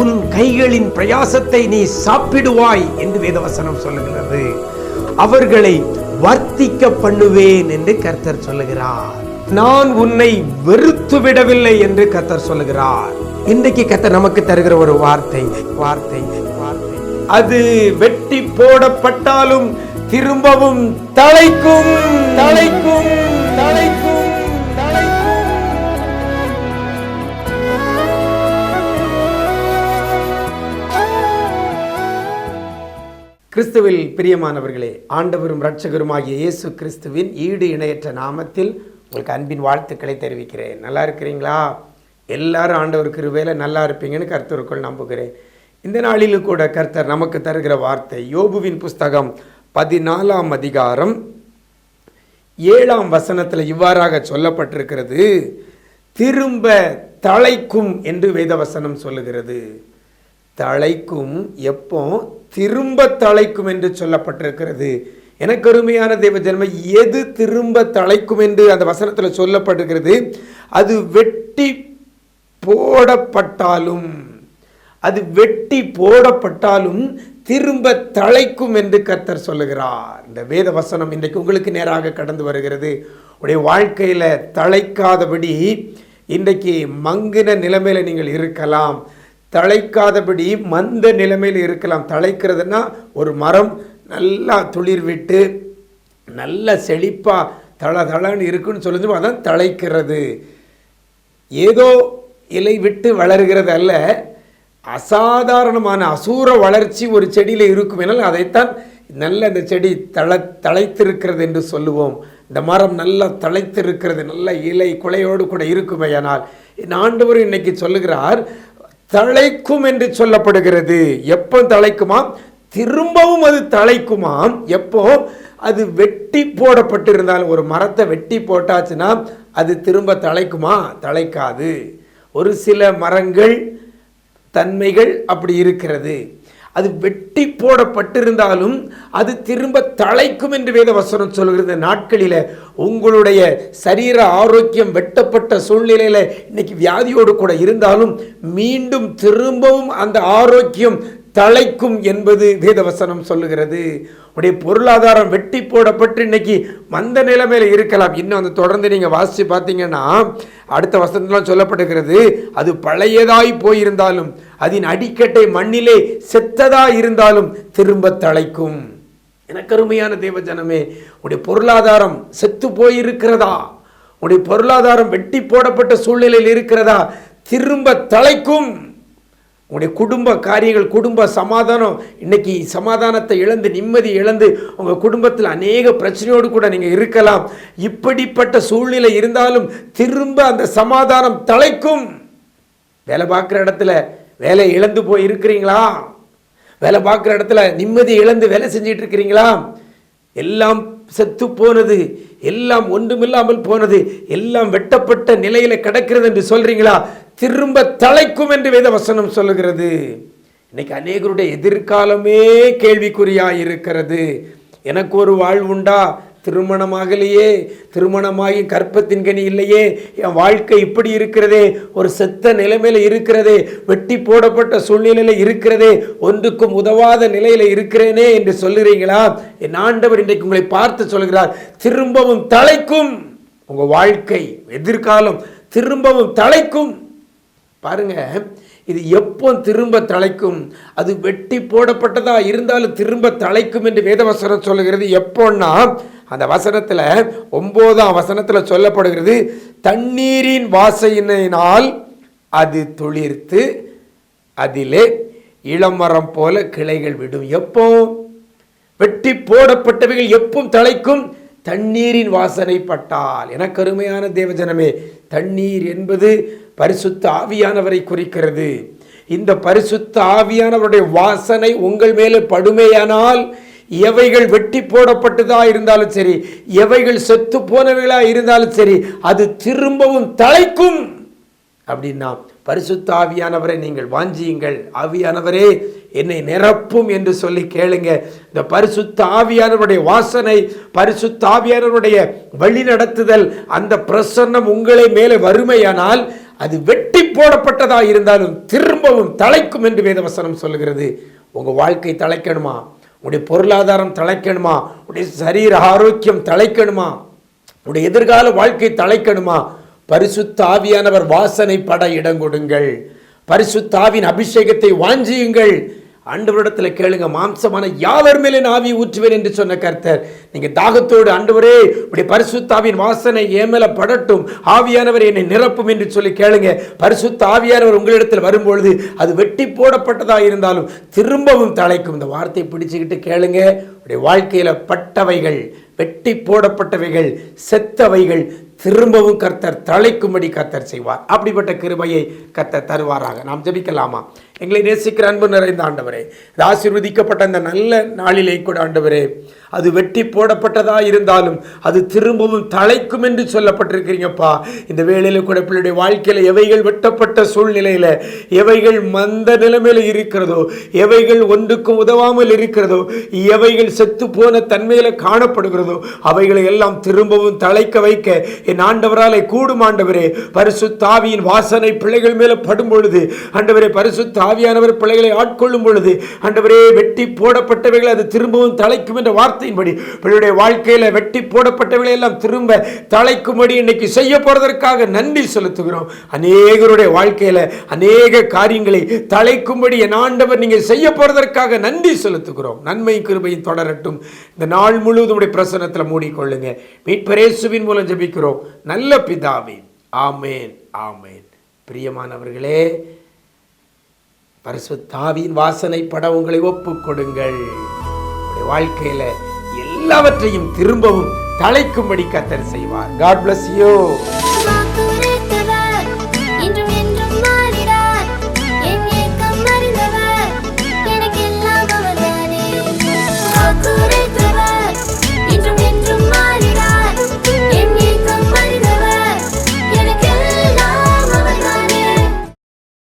உன் கைகளின் பிரயாசத்தை நீ சாப்பிடுவாய் என்று வேதவசனம் சொல்லுகிறது. அவர்களை வர்த்திக்க பண்ணுவேன் என்று கர்த்தர் சொல்லுகிறார். நான் உன்னை வெறுத்து விடவில்லை என்று கர்த்தர் சொல்லுகிறார். இன்றைக்கு கர்த்தர் நமக்கு தருகிற ஒரு வார்த்தை வார்த்தை வார்த்தை அது வெட்டி போடப்பட்டாலும் திரும்பவும் தழைக்கும் தழைக்கும் தழைக்கும் தழைக்கும். கிறிஸ்துவில் பிரியமானவர்களே, ஆண்டவரும் இரட்சகருமாகிய இயேசு கிறிஸ்துவின் ஈடு இணையற்ற நாமத்தில் உங்களுக்கு அன்பின் வாழ்த்துக்களை தெரிவிக்கிறேன். நல்லா இருக்கிறீங்களா? எல்லாரும் ஆண்டவர் கிருபையில நல்லா இருப்பீங்கன்னு கர்த்தருக்குள் நம்புகிறேன். இந்த நாளிலும் கூட கர்த்தர் நமக்கு தருகிற வார்த்தை யோபுவின் புஸ்தகம் 14ஆம் அதிகாரம் 7ஆம் வசனத்தில் இவ்வாறாக சொல்லப்பட்டிருக்கிறது. திரும்ப தழைக்கும் என்று வேதவசனம் சொல்லுகிறது. தழைக்கும் எப்போ? திரும்ப தழைக்கும் என்று சொல்லப்பட்டிருக்கிறது. எனக்கு அருமையான தேவ ஜனமே, எது திரும்ப தழைக்கும் என்று அந்த வசனத்தில் சொல்லப்பட்டிருக்கிறது? அது வெட்டி போடப்பட்டாலும், அது வெட்டி போடப்பட்டாலும் திரும்ப தழைக்கும் என்று கர்த்தர் சொல்லுகிறார். இந்த வேத வசனம் இன்றைக்கு உங்களுக்கு நேராக கடந்து வருகிறது. உடைய வாழ்க்கையில் தழைக்காதபடி இன்றைக்கு மங்கின நிலைமையில் நீங்கள் இருக்கலாம். தழைக்காதபடி மந்த நிலைமையில் இருக்கலாம். தழைக்கிறதுனா ஒரு மரம் நல்லா துளிர் விட்டு நல்ல செழிப்பாக தளன்னு இருக்குன்னு சொல்லுது, அதான் தழைக்கிறது. ஏதோ இலை விட்டு வளர்கிறது அல்ல, அசாதாரணமான அசூர வளர்ச்சி ஒரு செடியில் இருக்கும் எனால் அதைத்தான் நல்ல இந்த செடி தழைத்திருக்கிறது என்று சொல்லுவோம். இந்த மரம் நல்லா தழைத்திருக்கிறது, நல்ல இலை குலையோடு கூட இருக்குமே. ஆனால் என் ஆண்டவர் இன்னைக்கு சொல்லுகிறார், தழைக்கும் என்று சொல்லப்படுகிறது. எப்போ தழைக்குமாம்? திரும்பவும் அது தழைக்குமாம். எப்போ? அது வெட்டி போடப்பட்டிருந்தாலும், ஒரு மரத்தை வெட்டி போட்டாச்சுன்னா அது திரும்ப தழைக்குமா? தழைக்காது. ஒரு சில மரங்கள் தன்மைகள் அப்படி இருக்கிறது. அது வெட்டி போடப்பட்டிருந்தாலும் அது திரும்ப தழைக்கும் என்று வேத வசனம் சொல்கிறது. நாட்களில் உங்களுடைய சரீர ஆரோக்கியம் வெட்டப்பட்ட சூழ்நிலையில் இன்னைக்கு வியாதியோடு கூட இருந்தாலும் மீண்டும் திரும்பவும் அந்த ஆரோக்கியம் தழைக்கும் என்பது வேதவசனம் சொல்லுகிறது. உடைய பொருளாதாரம் வெட்டி போடப்பட்டு இன்னைக்கு மந்த நிலைமையில் இருக்கலாம். இன்னும் அந்த தொடர்ந்து நீங்கள் வாசித்து பார்த்தீங்கன்னா அடுத்த வசனத்திலாம் சொல்லப்பட்டிருக்கிறது, அது பழையதாய் போயிருந்தாலும் அதன் அடிக்கட்டை மண்ணிலே செத்ததாய் இருந்தாலும் திரும்ப தழைக்கும். எனக்கு அருமையான தேவ ஜனமே, உடைய பொருளாதாரம் செத்து போயிருக்கிறதா? உடைய பொருளாதாரம் வெட்டி போடப்பட்ட சூழ்நிலையில் இருக்கிறதா? திரும்ப தழைக்கும். உங்களுடைய குடும்ப காரியங்கள், குடும்ப சமாதானம், இன்னைக்கு சமாதானத்தை இழந்து நிம்மதி இழந்து உங்கள் குடும்பத்தில் அநேக பிரச்சனையோடு கூட நீங்கள் இருக்கலாம். இப்படிப்பட்ட சூழ்நிலை இருந்தாலும் திரும்ப அந்த சமாதானம் தழைக்கும். வேலை பார்க்குற இடத்துல வேலை இழந்து போய் இருக்கிறீங்களா? வேலை பார்க்குற இடத்துல நிம்மதி இழந்து வேலை செஞ்சிட்டு இருக்கிறீங்களா? எல்லாம் செத்து போனது, எல்லாம் ஒன்றுமில்லாமல் போனது, எல்லாம் வெட்டப்பட்ட நிலையில் கிடக்கிறது என்று சொல்றீங்களா? திரும்ப தழைக்கும் என்று வேத வசனம் சொல்லுகிறது. இன்னைக்கு அநேகருடைய எதிர்காலமே கேள்விக்குறியாக இருக்கிறது. எனக்கு ஒரு வாழ்வுண்டா? திருமணமாகலையே, திருமணமாகி கற்பத்தின் கனி இல்லையே, என் வாழ்க்கை இப்படி இருக்கிறதே, ஒரு செத்த நிலைமையில இருக்கிறதே, வெட்டி போடப்பட்ட சூழ்நிலையில் இருக்கிறதே, ஒன்றுக்கும் உதவாத நிலையில் இருக்கிறேனே என்று சொல்லுறீங்களா? என் ஆண்டவர் இன்றைக்கு உங்களை பார்த்து சொல்கிறார், திரும்பவும் தழைக்கும். உங்க வாழ்க்கை எதிர்காலம் திரும்பவும் தழைக்கும். பாருங்க, இது எப்போ திரும்ப தழைக்கும்? அது வெட்டி போடப்பட்டதா இருந்தாலும் திரும்ப தழைக்கும் என்று வேதவசனம் சொல்லுகிறது. எப்போன்னா அந்த வசனத்தில் 9ஆம் வசனத்தில் சொல்லப்படுகிறது, தண்ணீரின் வாசையினால் அது துளிர்த்து அதிலே இளமரம் போல கிளைகள் விடும். எப்போ? வெட்டி போடப்பட்டவைகள் எப்போ தழைக்கும்? தண்ணீரின் வாசனை பட்டால். எனக்கு அருமையான தேவஜனமே, தண்ணீர் என்பது பரிசுத்த ஆவியானவரை குறிக்கிறது. இந்த பரிசுத்த ஆவியானவருடைய வாசனை உங்கள் மேலே படுமையானால், எவைகள் வெட்டி போடப்பட்டதா இருந்தாலும் சரி, எவைகள் செத்து போனவைகளா இருந்தாலும் சரி, அது திரும்பவும் தழைக்கும். அப்படின்னா பரிசுத்த ஆவியானவரை நீங்கள் வாஞ்சியுங்கள். ஆவியானவரே என்னை நிரப்பும் என்று சொல்லி கேளுங்க. இந்த பரிசுத்த ஆவியானவருடைய வாசனை, பரிசுத்த ஆவியானவருடைய வழி நடத்துதல், அந்த பிரசன்னம் உங்களை மேலே வறுமையானால் அது வெட்டி போடப்பட்டதா இருந்தாலும் திரும்பவும் தழைக்கும் என்று வேதவசனம் சொல்லுகிறது. உங்க வாழ்க்கை தழைக்கணுமா? உடைய பொருளாதாரம் தழைக்கணுமா? உடைய சரீர ஆரோக்கியம் தழைக்கணுமா? உடைய எதிர்கால வாழ்க்கை தழைக்கணுமா? பரிசுத்த ஆவியானவர் வாசனை பட இடம் கொடுங்கள். பரிசுத்த ஆவியின் அபிஷேகத்தை வாஞ்சியுங்கள். ஆண்டவரிடத்தில் கேளுங்க. மாம்சமான யாவர் மேலே ஆவி ஊற்றுவேன் என்று சொன்ன கர்த்தர், நீங்க தாகத்தோடு ஆண்டவரே உடைய பரிசுத்த ஆவியின் வாசனை என் மேல படட்டும், ஆவியானவர் என்னை நிரப்பும் என்று சொல்லி கேளுங்க. பரிசுத்த ஆவியானவர் உங்களிடத்தில் வரும்பொழுது அது வெட்டி போடப்பட்டதா இருந்தாலும் திரும்பவும் தழைக்கும். இந்த வார்த்தையை பிடிச்சுக்கிட்டு கேளுங்க. உடைய வாழ்க்கையில பட்டவைகள், வெட்டி போடப்பட்டவைகள், செத்தவைகள் திரும்பவும் கர்த்தர் தழைக்கும்படி கர்த்தர் செய்வார். அப்படிப்பட்ட கிருபையை கர்த்தர் தருவாராக. நாம் ஜெபிக்கலாமா? எங்களை நேசிக்கிற அன்பு நிறைந்த ஆண்டவரே, ஆசீர்வதிக்கப்பட்ட அந்த நல்ல நாளிலே கூட ஆண்டவரே, அது வெட்டி போடப்பட்டதா இருந்தாலும் அது திரும்பவும் தழைக்கும் என்று சொல்லப்பட்டிருக்கிறீங்கப்பா. இந்த வேளையில கூட பிள்ளைடைய வாழ்க்கையில எவைகள் வெட்டப்பட்ட சூழ்நிலையில, எவைகள் மந்த நிலைமையில இருக்கிறதோ, எவைகள் ஒன்றுக்கும் உதவாமல் இருக்கிறதோ, எவைகள் செத்து போன தன்மையில காணப்படுகிறதோ, அவைகளை எல்லாம் திரும்பவும் தழைக்க வைக்க என் ஆண்டவராலே கூடும். ஆண்டவரே, பரிசுத்த ஆவியின் வாசனை பிள்ளைகள் மேல படும் பொழுது, ஆண்டவரே பரிசுத்த ஆவியானவர் பிள்ளைகளை ஆட்கொள்ளும் பொழுது, ஆண்டவரே வெட்டி போடப்பட்டவைகள் அது திரும்பவும் தழைக்கும் என்ற வார்த்தையின்படி பிள்ளையுடைய வாழ்க்கையில வெட்டி போடப்பட்டவைகளை எல்லாம் திரும்ப தழைக்கும்படி இன்னைக்கு செய்ய போறதற்காக நன்றி செலுத்துகிறோம். அநேகருடைய வாழ்க்கையில அநேக காரியங்களை தழைக்கும்படி என் ஆண்டவர் நீங்க செய்ய போறதற்காக நன்றி செலுத்துகிறோம். நன்மை கிருபையும் தொடரட்டும். இந்த நாள் முழுவதும் உடைய பிரசன்னத்தில் மூடிக்கொள்ளுங்க. மீட்பர் இயேசுவின் மூலம் ஜெபிக்கிறோம் நல்ல பிதாவே, ஆமேன், ஆமேன். பிரியமானவர்களே, பரிசுத்த ஆவியின் வாசனை பட உங்களை ஒப்புக் கொடுங்கள். உங்களுடைய வாழ்க்கையில எல்லாவற்றையும் திரும்பவும் தழைக்கும்படி கர்த்தர் செய்வார். God bless you.